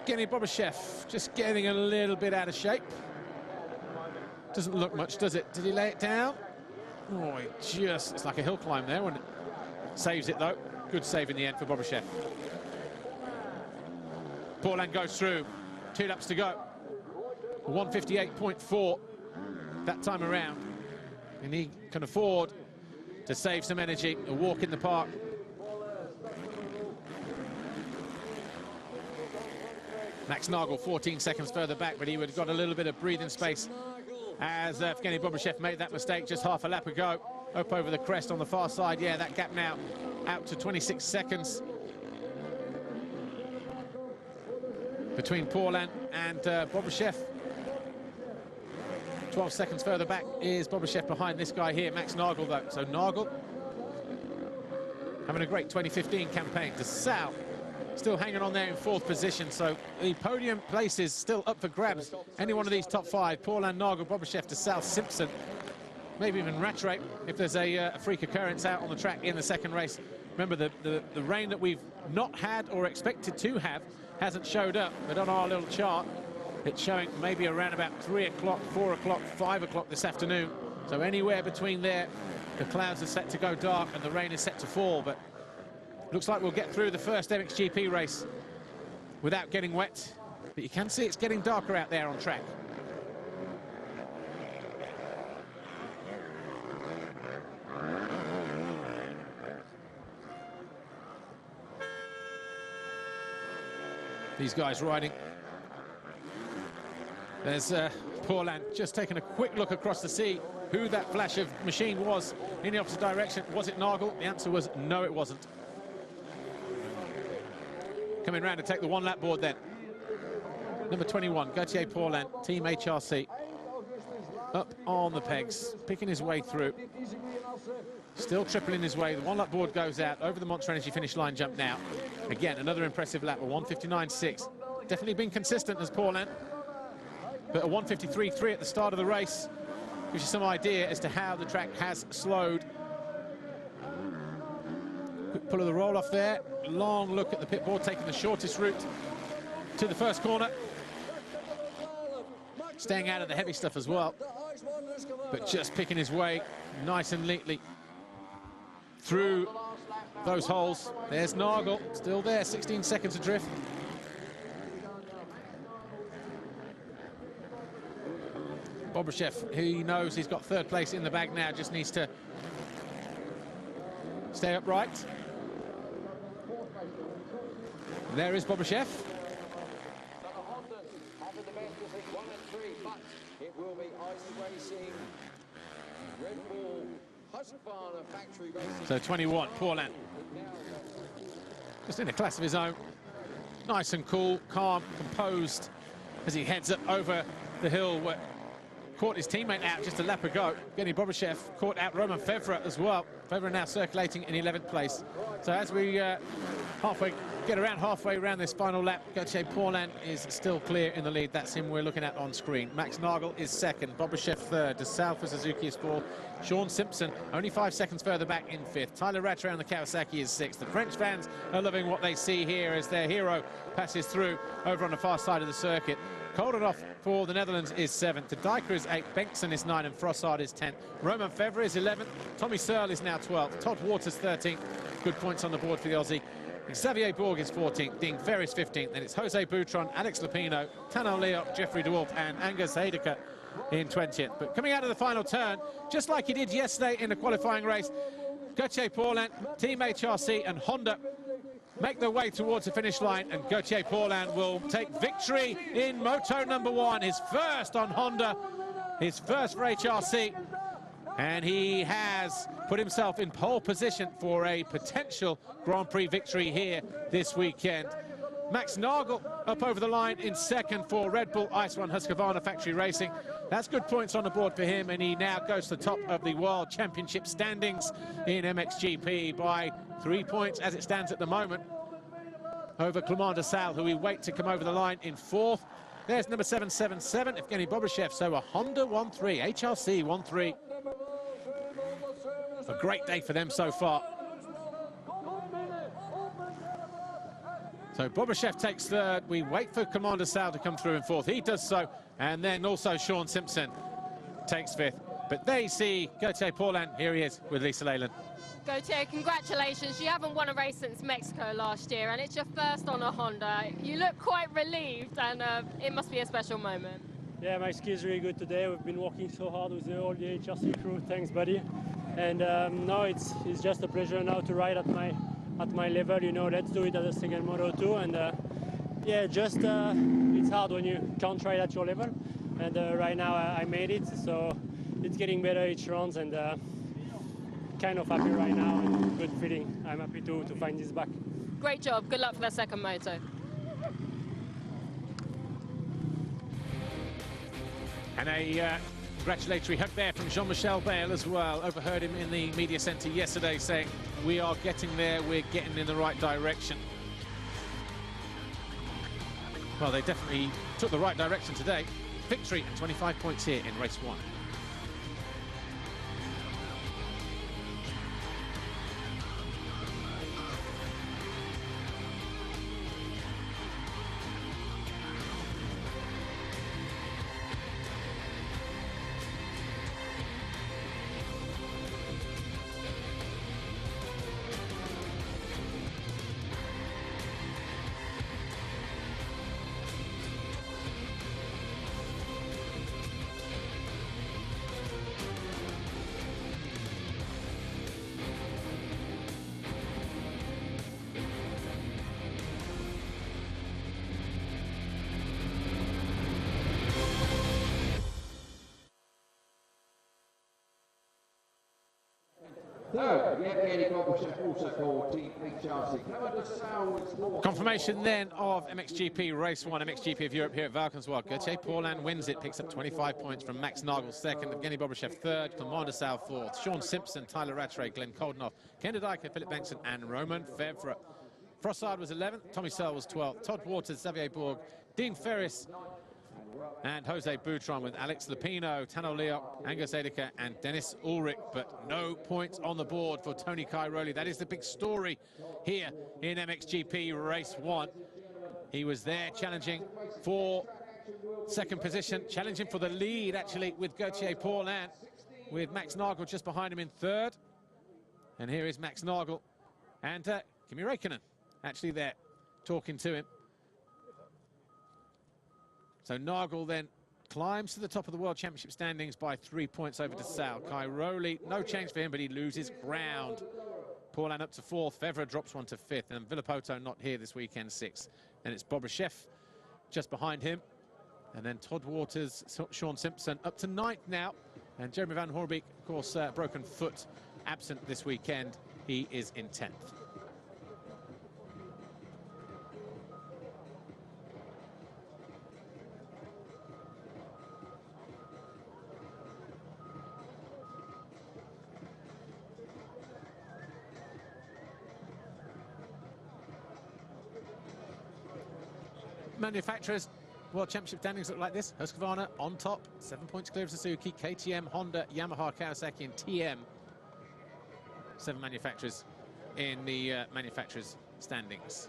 S1: Evgeny Bobryshev just getting a little bit out of shape. Doesn't look much, does it? Did he lay it down? Oh, it's like a hill climb there, when it saves it though. Good save in the end for Bobryshev. Paulin goes through, 2 laps to go. 158.4 that time around. And he can afford to save some energy, a walk in the park. Max Nagel 14 seconds further back, but he would have got a little bit of breathing space as Evgeny Bobryshev made that mistake just half a lap ago. Up over the crest on the far side. Yeah, that gap now out to 26 seconds. Between Paulin and Bobryshev. 12 seconds further back is Bobryshev behind this guy here, Max Nagel, though. So Nagel having a great 2015 campaign. De Sal still hanging on there in 4th position, so the podium place is still up for grabs. Any one of these top 5, Paulin, Nagel, Bobryshev, De Sal, Simpson, maybe even Rattray, if there's a freak occurrence out on the track in the second race. Remember, the rain that we've not had or expected to have hasn't showed up, but on our little chart, it's showing maybe around about 3 o'clock, 4 o'clock, 5 o'clock this afternoon. So anywhere between there, the clouds are set to go dark and the rain is set to fall, but looks like we'll get through the first MXGP race without getting wet. But you can see it's getting darker out there on track. These guys riding. There's Paulin just taking a quick look across to see who that flash of machine was in the opposite direction. Was it Nagel? The answer was no, it wasn't. Coming round to take the 1 lap board then. Number 21, Gauthier Paulin, Team HRC. Up on the pegs, picking his way through. Still tripling his way. The 1 lap board goes out over the Monster Energy finish line jump now. Again, another impressive lap, a 159.6. Definitely been consistent as Paulin. But a 153.3 at the start of the race gives you some idea as to how the track has slowed. Quick pull of the roll off there. Long look at the pit board, taking the shortest route to the first corner. Staying out of the heavy stuff as well. But just picking his way nice and neatly through those holes. There's Nagel, still there, 16 seconds adrift. Bobryshev, he knows he's got 3rd place in the bag now, just needs to stay upright. There is Bobryshev.
S4: It will be ice racing, Red Bull, Husqvarna factory racing.
S1: So 21, Paulin. Just in a class of his own. Nice and cool, calm, composed as he heads up over the hill. Where caught his teammate out just a lap ago. Evgeny Bobryshev caught out Roman Fevre as well. Fevre now circulating in 11th place. So as we get around halfway around this final lap, Gauthier Paulin is still clear in the lead. That's him we're looking at on screen. Max Nagel is 2nd, Bobryshev 3rd, De Sal for Suzuki is 4th, Sean Simpson only 5 seconds further back in 5th. Tyler Rattray on the Kawasaki is 6th. The French fans are loving what they see here as their hero passes through over on the far side of the circuit. Koldenhoff for the Netherlands is 7th. De Dijker is 8th. Bengtson is 9th. And Frossard is 10th. Roman Fevre is 11th. Tommy Searle is now 12th. Todd Waters 13th. Good points on the board for the Aussie. Xavier Borg is 14th. Ding Ferris 15th. Then it's Jose Boutron, Alex Lupino, Tano Leok, Jeffrey DeWolf, and Angus Heidecker in 20th. But coming out of the final turn, just like he did yesterday in the qualifying race, Gauthier Paulin, Team HRC, and Honda make their way towards the finish line, and Gauthier Paulin will take victory in Moto number 1, his first on Honda his first for HRC, and he has put himself in pole position for a potential Grand Prix victory here this weekend. Max Nagel up over the line in second for Red Bull Ice 1 Husqvarna Factory Racing. That's good points on the board for him, and he now goes to the top of the World Championship standings in MXGP by 3 points as it stands at the moment over Clément de Sales, who we wait to come over the line in fourth. There's number 777, Evgeny Bobryshev, so a Honda 1-3, HRC 1-3. A great day for them so far. So Bobryshev takes third. We wait for Clément de Sales to come through in fourth. He does so. And then also Sean Simpson takes fifth. But they see Gauthier Paulin. Here he is with Lisa Leyland.
S5: Gauthier, congratulations. You haven't won a race since Mexico last year, and it's your first on a Honda. You look quite relieved, and it must be a special moment.
S11: Yeah, my ski is really good today. We've been working so hard with all the HRC crew. Thanks, buddy. And no, it's just a pleasure now to ride at my level. You know, let's do it at the second Moto 2. And yeah, just it's hard when you can't ride at your level. And right now I made it, so it's getting better each round, and kind of happy right now and good feeling. I'm happy to find this back.
S5: Great job. Good luck for the second moto.
S1: And a congratulatory hug there from Jean-Michel Bayle as well. Overheard him in the media centre yesterday saying, we are getting there, we're getting in the right direction. Well, they definitely took the right direction today. Victory and 25 points here in race 1. Confirmation then of MXGP Race 1, MXGP of Europe here at Valkenswaard. Gauthier Paulin wins it, picks up 25 points from Max Nagel second, Evgeny Bobryshev third, Clément de Sales fourth, Sean Simpson, Tyler Rattray, Glenn Koldenoff, Ken de Dijker, Philip Bengtson and Roman Fevre. Frossard was 11th, Tommy Searle was 12th, Todd Waters, Xavier Bourg, Dean Ferris and Jose Boutron with Alex Lupino, Tano Leo, Angus Edeka and Dennis Ulrich, but no points on the board for Tony Cairoli. That is the big story here in MXGP Race 1. He was there challenging for second position, challenging for the lead actually with Gauthier Paulin, with Max Nagel just behind him in third. And here is Max Nagel and Kimi Räikkönen actually there talking to him. So Nagel then climbs to the top of the World Championship standings by 3 points over de Sales. Cairoli, no change for him, but he loses ground. Paulin up to fourth, Fevre drops one to fifth, and Villopoto not here this weekend, sixth. Then it's Bobryshev just behind him. And then Todd Waters, Sean Simpson up to ninth now. And Jeremy Van Hoorbeek, of course, broken foot, absent this weekend. He is in 10th. Manufacturers, World Championship standings look like this. Husqvarna on top, 7 points clear of Suzuki, KTM, Honda, Yamaha, Kawasaki and TM. 7 manufacturers in the manufacturers standings.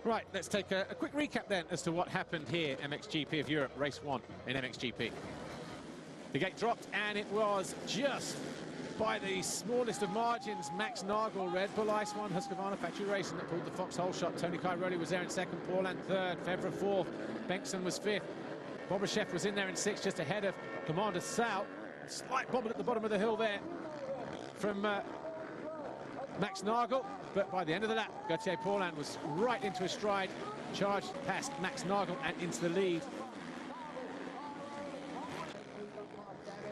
S1: Right, let's take a quick recap then as to what happened here, MXGP of Europe, race 1 in MXGP. The gate dropped and it was just by the smallest of margins, Max Nagel, Red Bull Ice 1 Husqvarna Factory Racing that pulled the foxhole shot. Tony Cairoli was there in second, Paulin third, Fevre fourth, Bengtson was fifth. Bobryshev was in there in sixth, just ahead of Clément de Sales. Slight bobble at the bottom of the hill there from Max Nagel, but by the end of the lap, Gauthier Paulin was right into his stride, charged past Max Nagel and into the lead.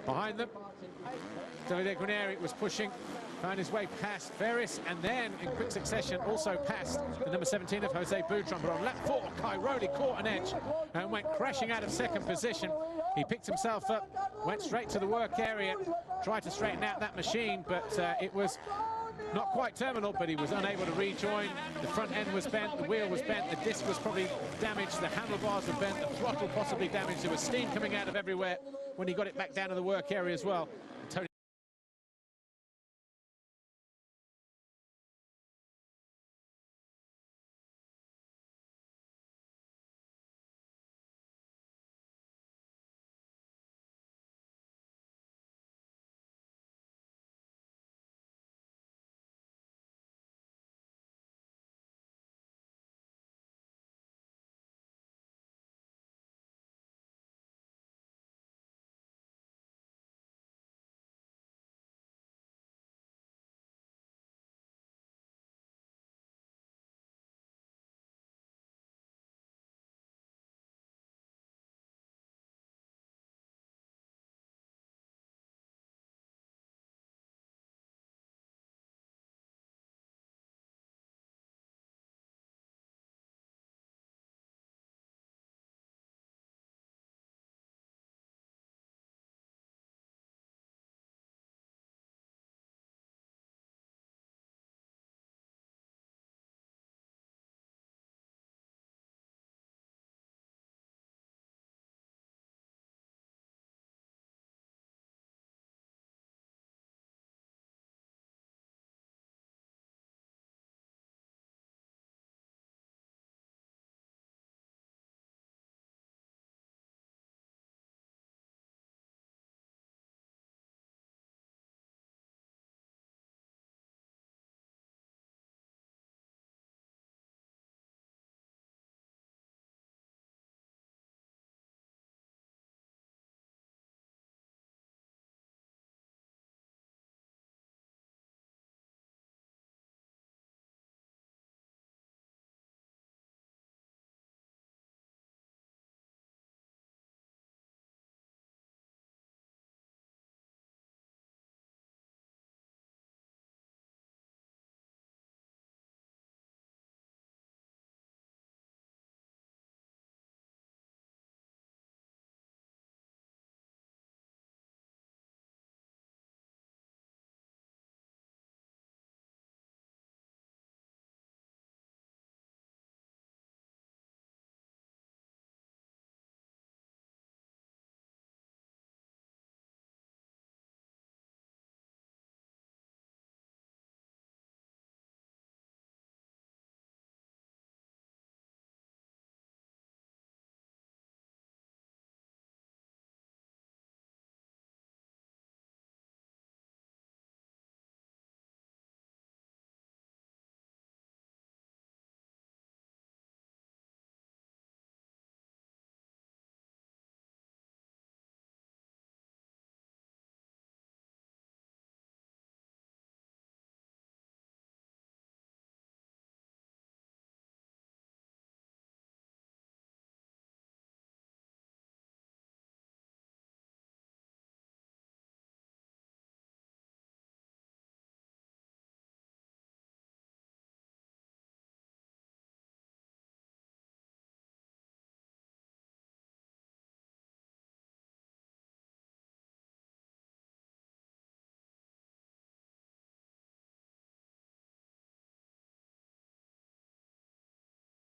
S1: Behind them, Davide Guarneri was pushing, found his way past Ferris, and then in quick succession also past the number 17 of Jose Boutron. But on lap 4, Cairoli caught an edge and went crashing out of second position. He picked himself up, went straight to the work area, tried to straighten out that machine, but it was not quite terminal, but he was unable to rejoin. The front end was bent, the wheel was bent, the disc was probably damaged, the handlebars were bent, the throttle possibly damaged. There was steam coming out of everywhere when he got it back down to the work area as well.